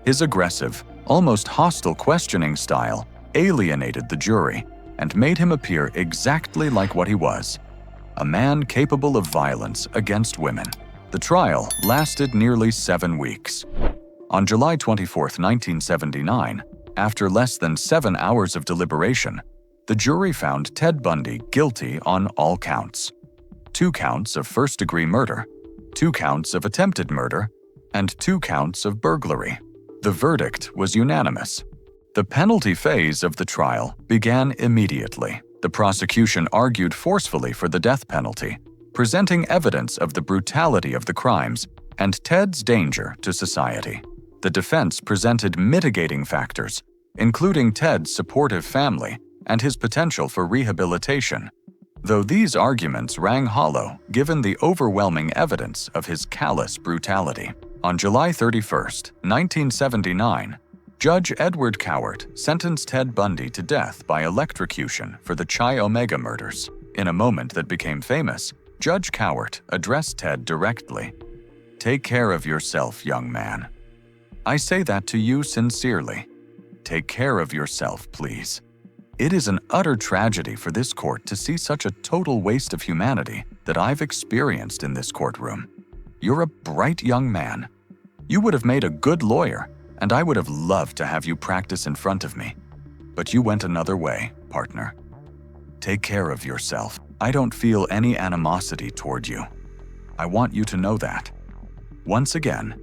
His aggressive, almost hostile questioning style alienated the jury and made him appear exactly like what he was, a man capable of violence against women. The trial lasted nearly 7 weeks. On July 24, 1979, after less than 7 hours of deliberation, the jury found Ted Bundy guilty on all counts. 2 counts of first-degree murder, 2 counts of attempted murder, and 2 counts of burglary. The verdict was unanimous. The penalty phase of the trial began immediately. The prosecution argued forcefully for the death penalty, presenting evidence of the brutality of the crimes and Ted's danger to society. The defense presented mitigating factors, including Ted's supportive family and his potential for rehabilitation, though these arguments rang hollow given the overwhelming evidence of his callous brutality. On July 31, 1979, Judge Edward Cowart sentenced Ted Bundy to death by electrocution for the Chi Omega murders. In a moment that became famous, Judge Cowart addressed Ted directly. "Take care of yourself, young man. I say that to you sincerely. Take care of yourself, please. It is an utter tragedy for this court to see such a total waste of humanity that I've experienced in this courtroom. You're a bright young man. You would have made a good lawyer, and I would have loved to have you practice in front of me. But you went another way, partner. Take care of yourself. I don't feel any animosity toward you. I want you to know that. Once again,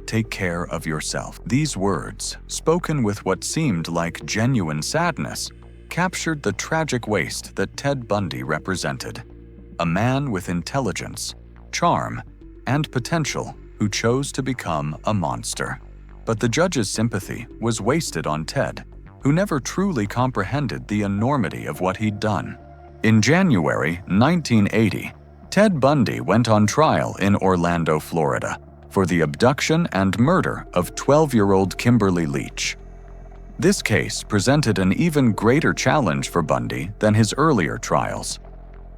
take care of yourself." These words, spoken with what seemed like genuine sadness, captured the tragic waste that Ted Bundy represented. A man with intelligence, charm, and potential who chose to become a monster. But the judge's sympathy was wasted on Ted, who never truly comprehended the enormity of what he'd done. In January 1980, Ted Bundy went on trial in Orlando, Florida, for the abduction and murder of 12-year-old Kimberly Leach. This case presented an even greater challenge for Bundy than his earlier trials.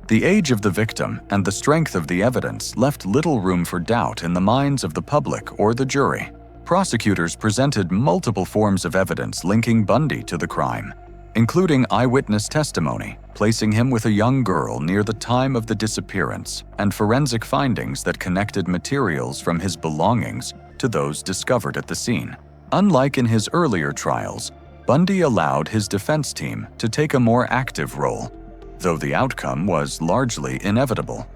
The age of the victim and the strength of the evidence left little room for doubt in the minds of the public or the jury. Prosecutors presented multiple forms of evidence linking Bundy to the crime, including eyewitness testimony, placing him with a young girl near the time of the disappearance, and forensic findings that connected materials from his belongings to those discovered at the scene. Unlike in his earlier trials, Bundy allowed his defense team to take a more active role, though the outcome was largely inevitable.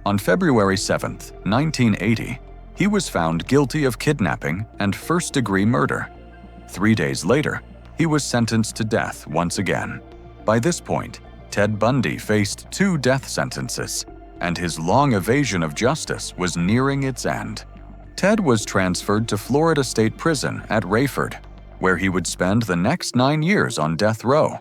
On February 7, 1980, he was found guilty of kidnapping and first-degree murder. 3 days later, he was sentenced to death once again. By this point, Ted Bundy faced 2 death sentences, and his long evasion of justice was nearing its end. Ted was transferred to Florida State Prison at Rayford, where he would spend the next 9 years on death row.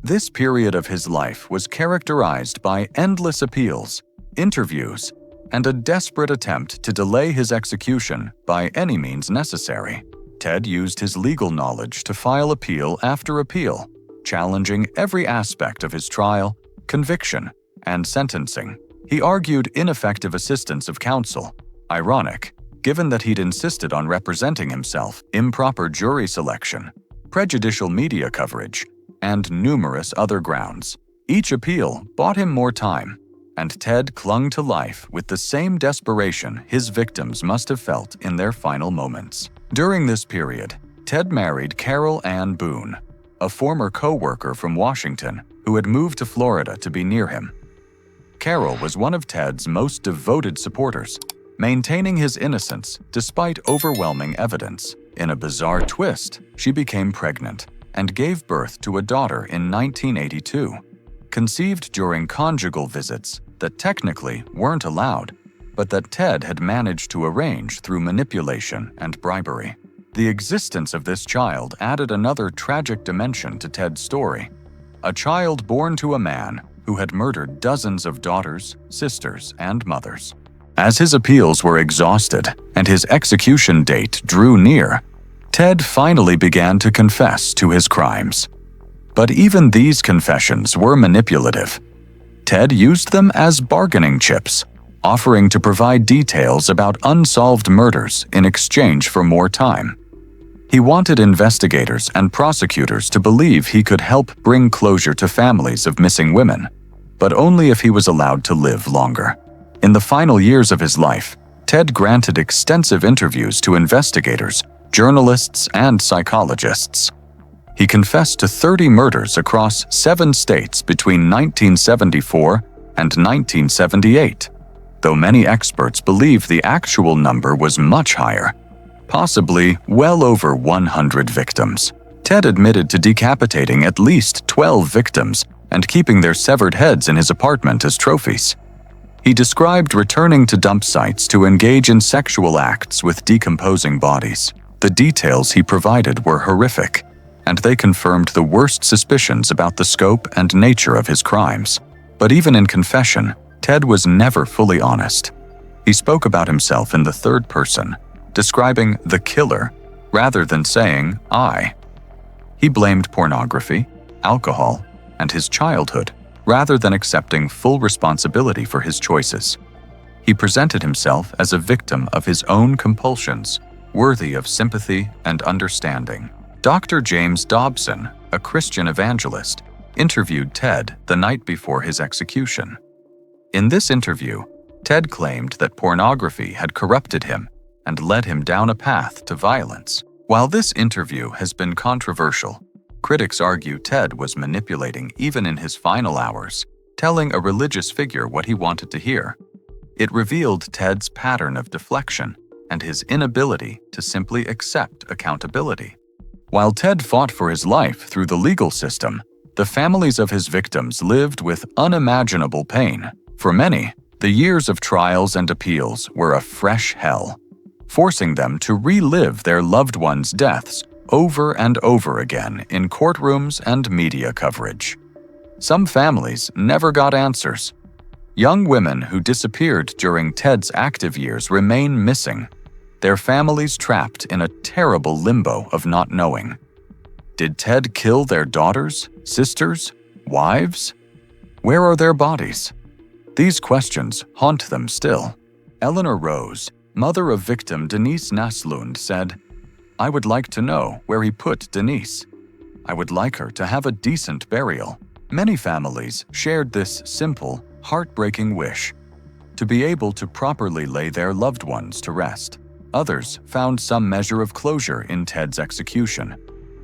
This period of his life was characterized by endless appeals, interviews, and a desperate attempt to delay his execution by any means necessary. Ted used his legal knowledge to file appeal after appeal, challenging every aspect of his trial, conviction, and sentencing. He argued ineffective assistance of counsel, ironic, given that he'd insisted on representing himself, improper jury selection, prejudicial media coverage, and numerous other grounds. Each appeal bought him more time, and Ted clung to life with the same desperation his victims must have felt in their final moments. During this period, Ted married Carol Ann Boone, a former co-worker from Washington who had moved to Florida to be near him. Carol was one of Ted's most devoted supporters, maintaining his innocence despite overwhelming evidence. In a bizarre twist, she became pregnant and gave birth to a daughter in 1982, conceived during conjugal visits that technically weren't allowed, but that Ted had managed to arrange through manipulation and bribery. The existence of this child added another tragic dimension to Ted's story. A child born to a man who had murdered dozens of daughters, sisters, and mothers. As his appeals were exhausted and his execution date drew near, Ted finally began to confess to his crimes. But even these confessions were manipulative. Ted used them as bargaining chips, offering to provide details about unsolved murders in exchange for more time. He wanted investigators and prosecutors to believe he could help bring closure to families of missing women, but only if he was allowed to live longer. In the final years of his life, Ted granted extensive interviews to investigators, journalists, and psychologists. He confessed to 30 murders across 7 states between 1974 and 1978, though many experts believe the actual number was much higher, possibly well over 100 victims. Ted admitted to decapitating at least 12 victims and keeping their severed heads in his apartment as trophies. He described returning to dump sites to engage in sexual acts with decomposing bodies. The details he provided were horrific, and they confirmed the worst suspicions about the scope and nature of his crimes. But even in confession, Ted was never fully honest. He spoke about himself in the third person, describing the killer rather than saying I. He blamed pornography, alcohol, and his childhood rather than accepting full responsibility for his choices. He presented himself as a victim of his own compulsions, worthy of sympathy and understanding. Dr. James Dobson, a Christian evangelist, interviewed Ted the night before his execution. In this interview, Ted claimed that pornography had corrupted him and led him down a path to violence. While this interview has been controversial, critics argue Ted was manipulating even in his final hours, telling a religious figure what he wanted to hear. It revealed Ted's pattern of deflection and his inability to simply accept accountability. While Ted fought for his life through the legal system, the families of his victims lived with unimaginable pain. For many, the years of trials and appeals were a fresh hell, forcing them to relive their loved ones' deaths over and over again in courtrooms and media coverage. Some families never got answers. Young women who disappeared during Ted's active years remain missing, their families trapped in a terrible limbo of not knowing. Did Ted kill their daughters, sisters, wives? Where are their bodies? These questions haunt them still. Eleanor Rose, mother of victim Denise Naslund, said, "I would like to know where he put Denise. I would like her to have a decent burial." Many families shared this simple, heartbreaking wish, to be able to properly lay their loved ones to rest. Others found some measure of closure in Ted's execution,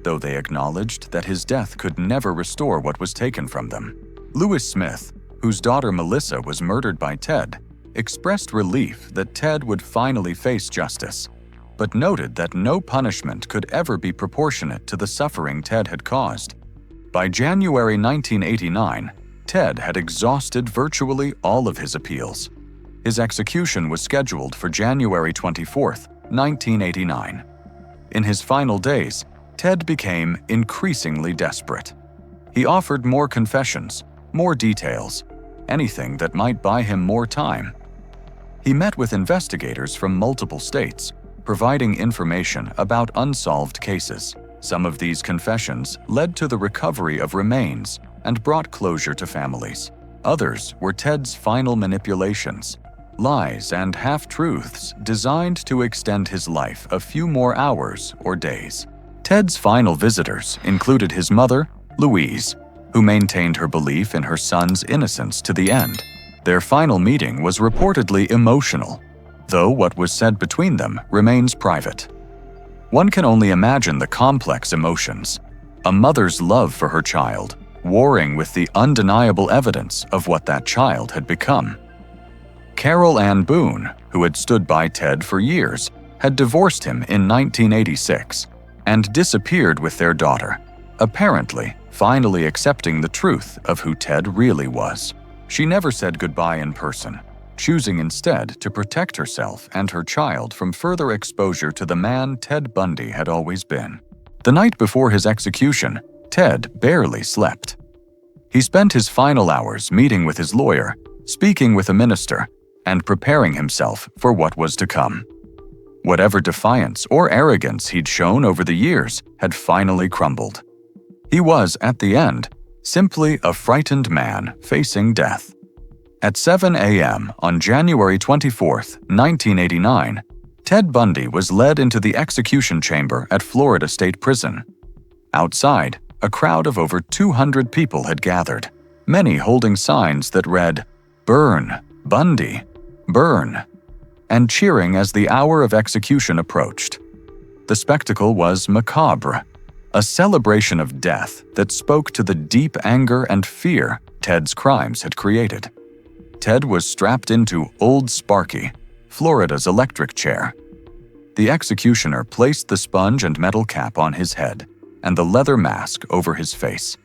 though they acknowledged that his death could never restore what was taken from them. Lewis Smith, whose daughter Melissa was murdered by Ted, expressed relief that Ted would finally face justice, but noted that no punishment could ever be proportionate to the suffering Ted had caused. By January 1989, Ted had exhausted virtually all of his appeals. His execution was scheduled for January 24, 1989. In his final days, Ted became increasingly desperate. He offered more confessions, more details, anything that might buy him more time. He met with investigators from multiple states, providing information about unsolved cases. Some of these confessions led to the recovery of remains and brought closure to families. Others were Ted's final manipulations, lies and half-truths designed to extend his life a few more hours or days. Ted's final visitors included his mother, Louise, who maintained her belief in her son's innocence to the end. Their final meeting was reportedly emotional, though what was said between them remains private. One can only imagine the complex emotions, a mother's love for her child, warring with the undeniable evidence of what that child had become. Carol Ann Boone, who had stood by Ted for years, had divorced him in 1986 and disappeared with their daughter, apparently finally accepting the truth of who Ted really was. She never said goodbye in person, choosing instead to protect herself and her child from further exposure to the man Ted Bundy had always been. The night before his execution, Ted barely slept. He spent his final hours meeting with his lawyer, speaking with a minister, and preparing himself for what was to come. Whatever defiance or arrogance he'd shown over the years had finally crumbled. He was, at the end, simply a frightened man facing death. At 7 a.m. on January 24, 1989, Ted Bundy was led into the execution chamber at Florida State Prison. Outside, a crowd of over 200 people had gathered, many holding signs that read, "Burn, Bundy, burn," and cheering as the hour of execution approached. The spectacle was macabre, a celebration of death that spoke to the deep anger and fear Ted's crimes had created. Ted was strapped into Old Sparky, Florida's electric chair. The executioner placed the sponge and metal cap on his head and the leather mask over his face.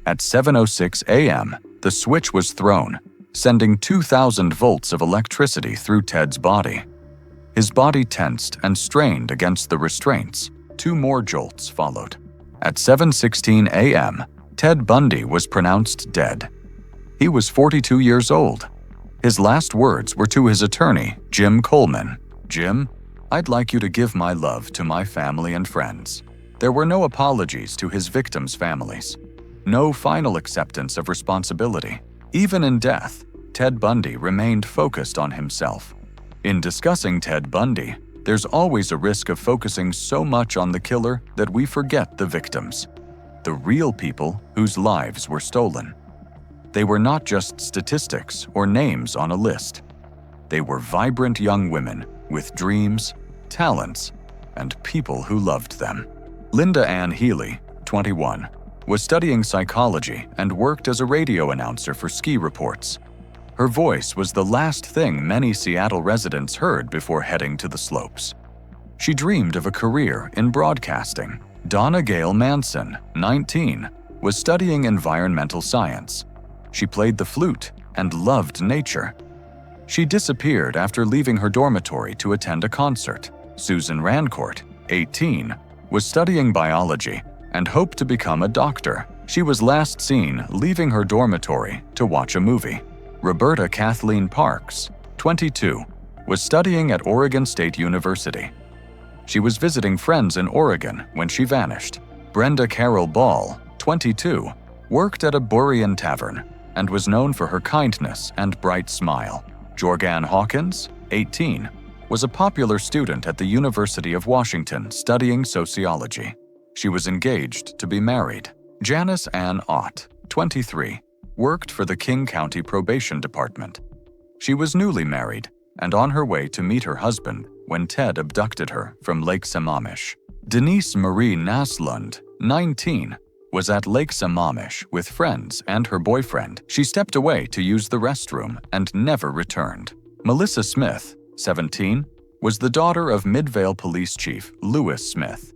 At 7:06 a.m., the switch was thrown, sending 2,000 volts of electricity through Ted's body. His body tensed and strained against the restraints. 2 more jolts followed. At 7:16 a.m., Ted Bundy was pronounced dead. He was 42 years old. His last words were to his attorney, Jim Coleman. "Jim, I'd like you to give my love to my family and friends." There were no apologies to his victims' families. No final acceptance of responsibility. Even in death, Ted Bundy remained focused on himself. In discussing Ted Bundy, there's always a risk of focusing so much on the killer that we forget the victims, the real people whose lives were stolen. They were not just statistics or names on a list. They were vibrant young women with dreams, talents, and people who loved them. Linda Ann Healy, 21, was studying psychology and worked as a radio announcer for ski reports. Her voice was the last thing many Seattle residents heard before heading to the slopes. She dreamed of a career in broadcasting. Donna Gale Manson, 19, was studying environmental science. She played the flute and loved nature. She disappeared after leaving her dormitory to attend a concert. Susan Rancourt, 18, was studying biology and hoped to become a doctor. She was last seen leaving her dormitory to watch a movie. Roberta Kathleen Parks, 22, was studying at Oregon State University. She was visiting friends in Oregon when she vanished. Brenda Carroll Ball, 22, worked at a Burrian tavern and was known for her kindness and bright smile. Jorgan Hawkins, 18, was a popular student at the University of Washington studying sociology. She was engaged to be married. Janice Ann Ott, 23, worked for the King County Probation Department. She was newly married and on her way to meet her husband when Ted abducted her from Lake Sammamish. Denise Marie Naslund, 19, was at Lake Sammamish with friends and her boyfriend. She stepped away to use the restroom and never returned. Melissa Smith, 17, was the daughter of Midvale Police Chief Lewis Smith.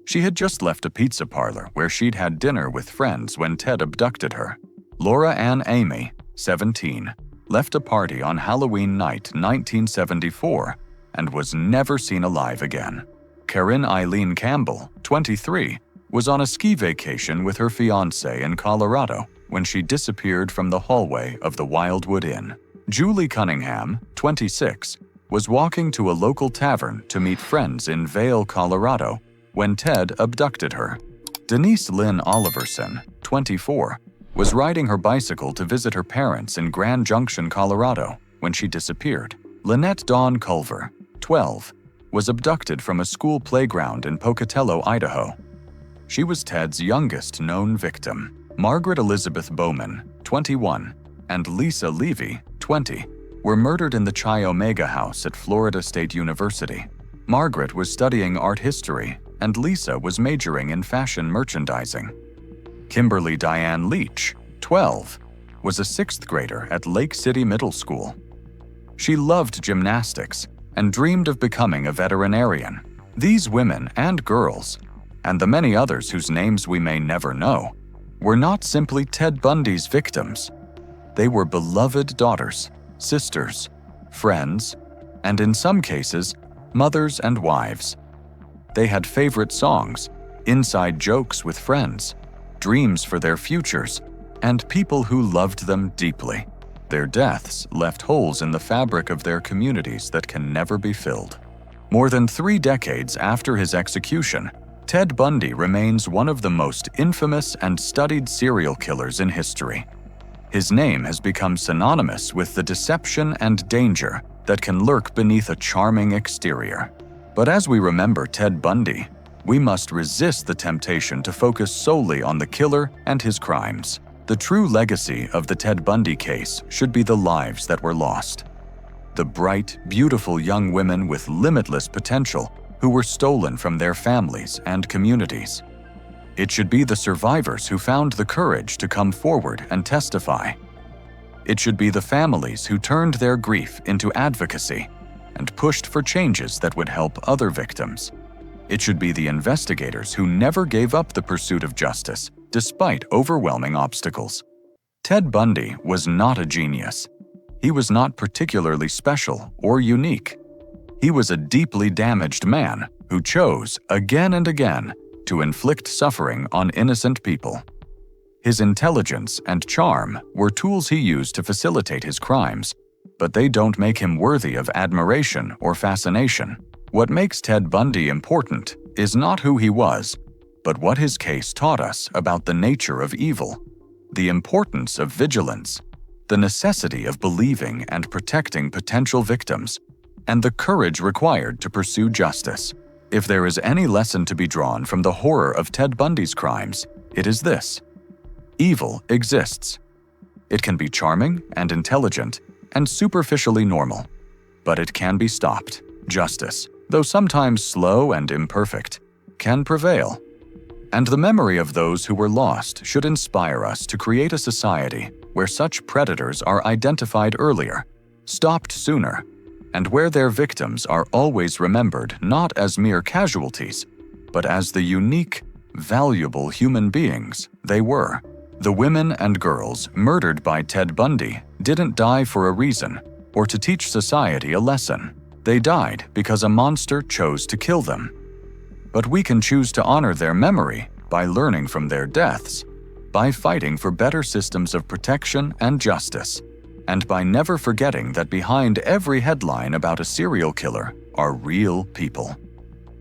She had just left a pizza parlor where she'd had dinner with friends when Ted abducted her. Laura Ann Amy, 17, left a party on Halloween night 1974 and was never seen alive again. Karen Eileen Campbell, 23, was on a ski vacation with her fiancé in Colorado when she disappeared from the hallway of the Wildwood Inn. Julie Cunningham, 26, was walking to a local tavern to meet friends in Vail, Colorado, when Ted abducted her. Denise Lynn Oliverson, 24, was riding her bicycle to visit her parents in Grand Junction, Colorado, when she disappeared. Lynette Dawn Culver, 12, was abducted from a school playground in Pocatello, Idaho. She was Ted's youngest known victim. Margaret Elizabeth Bowman, 21, and Lisa Levy, 20, were murdered in the Chi Omega house at Florida State University. Margaret was studying art history, and Lisa was majoring in fashion merchandising. Kimberly Diane Leach, 12, was a 6th grader at Lake City Middle School. She loved gymnastics and dreamed of becoming a veterinarian. These women and girls, and the many others whose names we may never know, were not simply Ted Bundy's victims. They were beloved daughters, sisters, friends, and in some cases, mothers and wives. They had favorite songs, inside jokes with friends, dreams for their futures, and people who loved them deeply. Their deaths left holes in the fabric of their communities that can never be filled. More than 3 decades after his execution, Ted Bundy remains one of the most infamous and studied serial killers in history. His name has become synonymous with the deception and danger that can lurk beneath a charming exterior. But as we remember Ted Bundy, we must resist the temptation to focus solely on the killer and his crimes. The true legacy of the Ted Bundy case should be the lives that were lost. The bright, beautiful young women with limitless potential who were stolen from their families and communities. It should be the survivors who found the courage to come forward and testify. It should be the families who turned their grief into advocacy and pushed for changes that would help other victims. It should be the investigators who never gave up the pursuit of justice despite overwhelming obstacles. Ted Bundy was not a genius. He was not particularly special or unique. He was a deeply damaged man who chose, again and again, to inflict suffering on innocent people. His intelligence and charm were tools he used to facilitate his crimes, but they don't make him worthy of admiration or fascination. What makes Ted Bundy important is not who he was, but what his case taught us about the nature of evil, the importance of vigilance, the necessity of believing and protecting potential victims, and the courage required to pursue justice. If there is any lesson to be drawn from the horror of Ted Bundy's crimes, it is this: evil exists. It can be charming and intelligent and superficially normal, but it can be stopped. Justice, though sometimes slow and imperfect, can prevail. And the memory of those who were lost should inspire us to create a society where such predators are identified earlier, stopped sooner, and where their victims are always remembered not as mere casualties, but as the unique, valuable human beings they were. The women and girls murdered by Ted Bundy didn't die for a reason or to teach society a lesson. They died because a monster chose to kill them. But we can choose to honor their memory by learning from their deaths, by fighting for better systems of protection and justice, and by never forgetting that behind every headline about a serial killer are real people.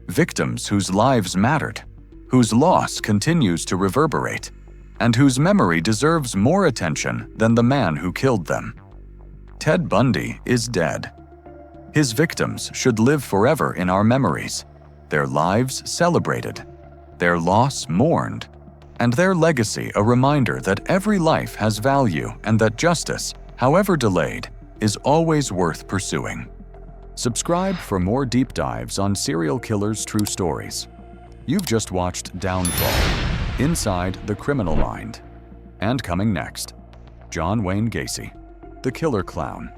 Victims whose lives mattered, whose loss continues to reverberate, and whose memory deserves more attention than the man who killed them. Ted Bundy is dead. His victims should live forever in our memories, their lives celebrated, their loss mourned, and their legacy a reminder that every life has value and that justice, however delayed, is always worth pursuing. Subscribe for more deep dives on serial killers' true stories. You've just watched Downfall, Inside the Criminal Mind. And coming next, John Wayne Gacy, the Killer Clown.